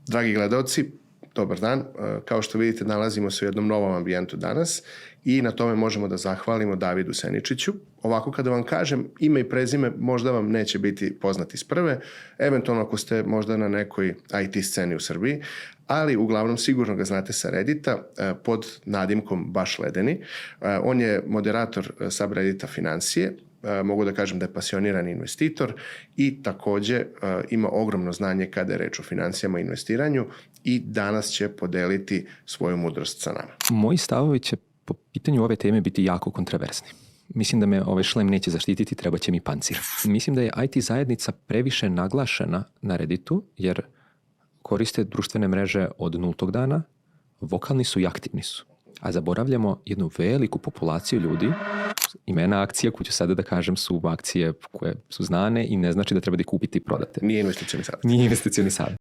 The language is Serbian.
Dragi gledalci, dobar dan. Kao što vidite, nalazimo se u jednom novom ambijentu danas i na tome možemo da zahvalimo Davidu Seničiću. Ovako kada vam kažem ime i prezime, možda vam neće biti poznati iz prve, eventualno ako ste možda na nekoj IT sceni u Srbiji, ali uglavnom sigurno ga znate sa Reddita pod nadimkom Baš Ledeni. On je moderator subreddita Financije, mogu da kažem da je pasionirani investitor i takođe ima ogromno znanje kada je reč o financijama i investiranju i danas će podeliti svoju mudrost sa nama. Moji stavovi će po pitanju ove teme biti jako kontroverzni. Mislim da me ovaj šlem neće zaštititi, treba će mi pancir. Mislim da je IT zajednica previše naglašena na Redditu jer koriste društvene mreže od nultog dana, vokalni su i aktivni su. A zaboravljamo jednu veliku populaciju ljudi. Imena akcija, koju ću sada da kažem, su akcije koje su znane i ne znači da treba da ih kupite i prodate. Nije investicioni savjet. Nije investicioni savjet.